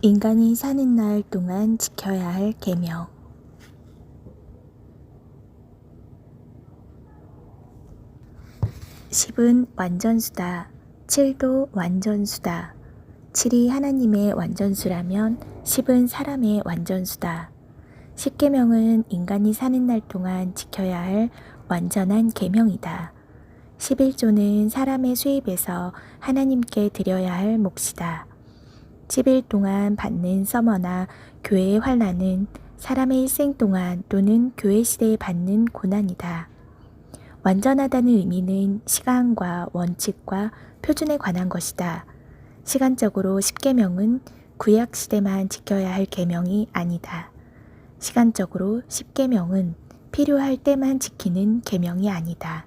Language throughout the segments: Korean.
인간이 사는 날 동안 지켜야 할 계명. 10은 완전수다. 7도 완전수다. 7이 하나님의 완전수라면 10은 사람의 완전수다. 10계명은 인간이 사는 날 동안 지켜야 할 완전한 계명이다. 11조는 사람의 수입에서 하나님께 드려야 할 몫이다. 10일 동안 받는 서머나 교회의 환난은 사람의 일생 동안 또는 교회 시대에 받는 고난이다. 완전하다는 의미는 시간과 원칙과 표준에 관한 것이다. 시간적으로 10계명은 구약 시대만 지켜야 할 계명이 아니다. 시간적으로 10계명은 필요할 때만 지키는 계명이 아니다.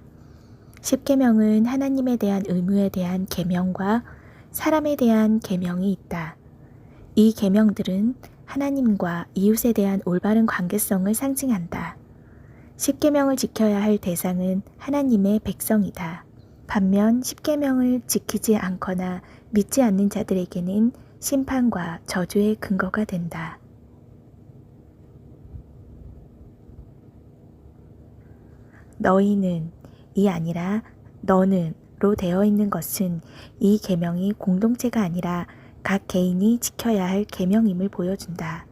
10계명은 하나님에 대한 의무에 대한 계명과 사람에 대한 계명이 있다. 이 계명들은 하나님과 이웃에 대한 올바른 관계성을 상징한다. 10계명을 지켜야 할 대상은 하나님의 백성이다. 반면 10계명을 지키지 않거나 믿지 않는 자들에게는 심판과 저주의 근거가 된다. 너희는 이 아니라 너는로 되어 있는 것은 이 계명이 공동체가 아니라 각 개인이 지켜야 할 계명임을 보여준다.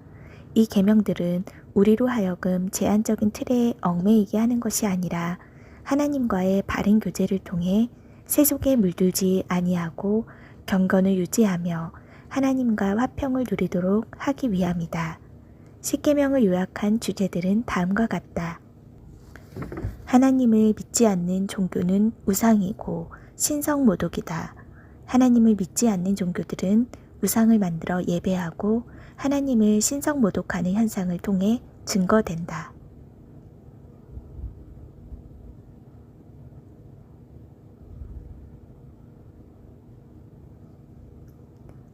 이 계명들은 우리로 하여금 제한적인 틀에 얽매이게 하는 것이 아니라 하나님과의 바른 교제를 통해 세속에 물들지 아니하고 경건을 유지하며 하나님과 화평을 누리도록 하기 위함이다. 10계명을 요약한 주제들은 다음과 같다. 하나님을 믿지 않는 종교는 우상이고 신성모독이다. 하나님을 믿지 않는 종교들은 우상을 만들어 예배하고 하나님을 신성모독하는 현상을 통해 증거된다.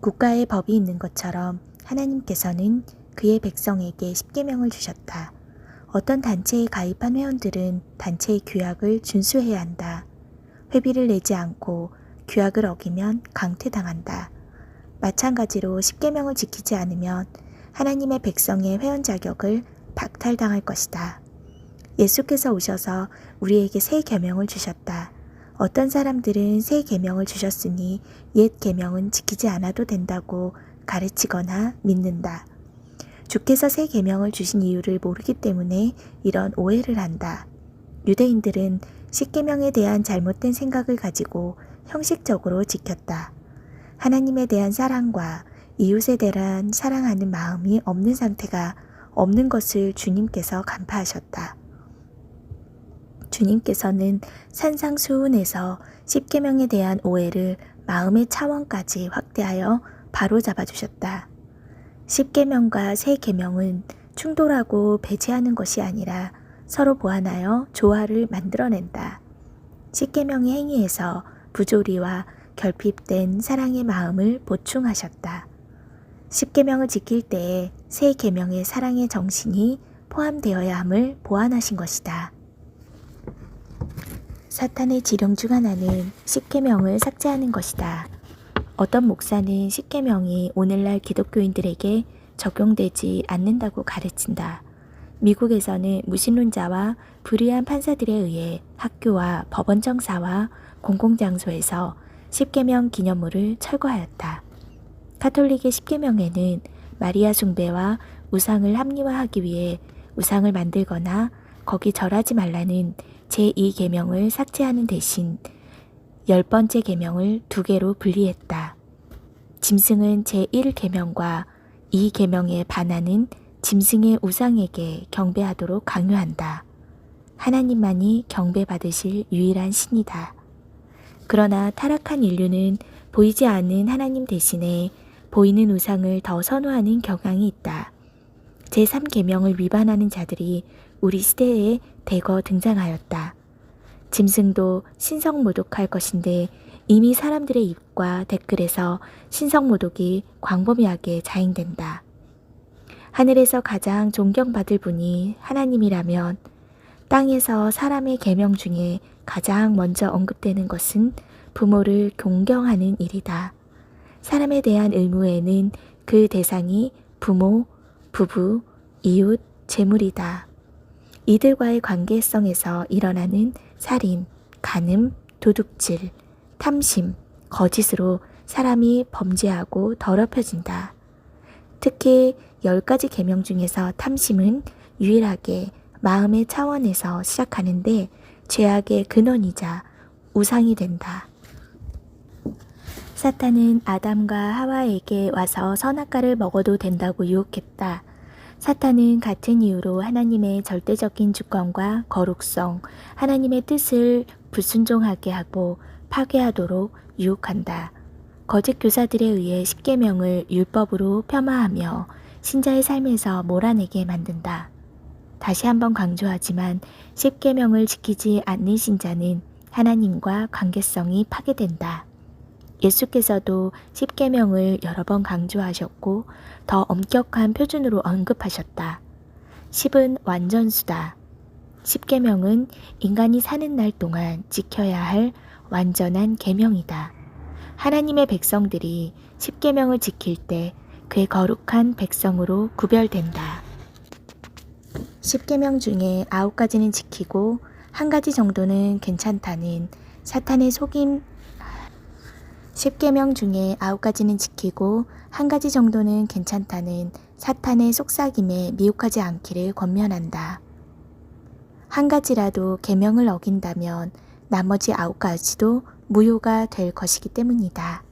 국가의 법이 있는 것처럼 하나님께서는 그의 백성에게 10계명을 주셨다. 어떤 단체에 가입한 회원들은 단체의 규약을 준수해야 한다. 회비를 내지 않고 규약을 어기면 강퇴당한다. 마찬가지로 10계명을 지키지 않으면 하나님의 백성의 회원 자격을 박탈당할 것이다. 예수께서 오셔서 우리에게 새 계명을 주셨다. 어떤 사람들은 새 계명을 주셨으니 옛 계명은 지키지 않아도 된다고 가르치거나 믿는다. 주께서 새 계명을 주신 이유를 모르기 때문에 이런 오해를 한다. 유대인들은 10계명에 대한 잘못된 생각을 가지고 형식적으로 지켰다. 하나님에 대한 사랑과 이웃에 대한 사랑하는 마음이 없는 상태가 없는 것을 주님께서 간파하셨다. 주님께서는 산상수훈에서 10계명에 대한 오해를 마음의 차원까지 확대하여 바로잡아 주셨다. 10계명과 새 계명은 충돌하고 배제하는 것이 아니라 서로 보완하여 조화를 만들어낸다. 10계명의 행위에서 부조리와 결핍된 사랑의 마음을 보충하셨다. 10계명을 지킬 때에 새 계명의 사랑의 정신이 포함되어야 함을 보완하신 것이다. 사탄의 지령 중 하나는 10계명을 삭제하는 것이다. 어떤 목사는 10계명이 오늘날 기독교인들에게 적용되지 않는다고 가르친다. 미국에서는 무신론자와 불의한 판사들에 의해 학교와 법원 정사와 공공장소에서 10계명 기념물을 철거하였다. 가톨릭의 10계명에는 마리아 숭배와 우상을 합리화하기 위해 우상을 만들거나 거기 절하지 말라는 제2계명을 삭제하는 대신 10번째 계명을 2개로 분리했다. 짐승은 제1계명과 2계명에 반하는 짐승의 우상에게 경배하도록 강요한다. 하나님만이 경배받으실 유일한 신이다. 그러나 타락한 인류는 보이지 않는 하나님 대신에 보이는 우상을 더 선호하는 경향이 있다. 제3계명을 위반하는 자들이 우리 시대에 대거 등장하였다. 짐승도 신성모독할 것인데 이미 사람들의 입과 댓글에서 신성모독이 광범위하게 자행된다. 하늘에서 가장 존경받을 분이 하나님이라면 땅에서 사람의 계명 중에 가장 먼저 언급되는 것은 부모를 존경하는 일이다. 사람에 대한 의무에는 그 대상이 부모, 부부, 이웃, 재물이다. 이들과의 관계성에서 일어나는 살인, 간음, 도둑질, 탐심, 거짓으로 사람이 범죄하고 더럽혀진다. 특히 10가지 계명 중에서 탐심은 유일하게 마음의 차원에서 시작하는데 죄악의 근원이자 우상이 된다. 사탄은 아담과 하와에게 와서 선악과를 먹어도 된다고 유혹했다. 사탄은 같은 이유로 하나님의 절대적인 주권과 거룩성, 하나님의 뜻을 불순종하게 하고 파괴하도록 유혹한다. 거짓 교사들에 의해 십계명을 율법으로 폄하하며 신자의 삶에서 몰아내게 만든다. 다시 한번 강조하지만 십계명을 지키지 않는 신자는 하나님과 관계성이 파괴된다. 예수께서도 십계명을 여러 번 강조하셨고 더 엄격한 표준으로 언급하셨다. 십은 완전수다. 십계명은 인간이 사는 날 동안 지켜야 할 완전한 계명이다. 하나님의 백성들이 십계명을 지킬 때 그의 거룩한 백성으로 구별된다. 십계명 중에 9가지는 지키고 1가지 정도는 괜찮다는 사탄의 속임. 십계명 중에 9가지는 지키고 1가지 정도는 괜찮다는 사탄의 속삭임에 미혹하지 않기를 권면한다. 1가지라도 계명을 어긴다면 나머지 9가지도 무효가 될 것이기 때문이다.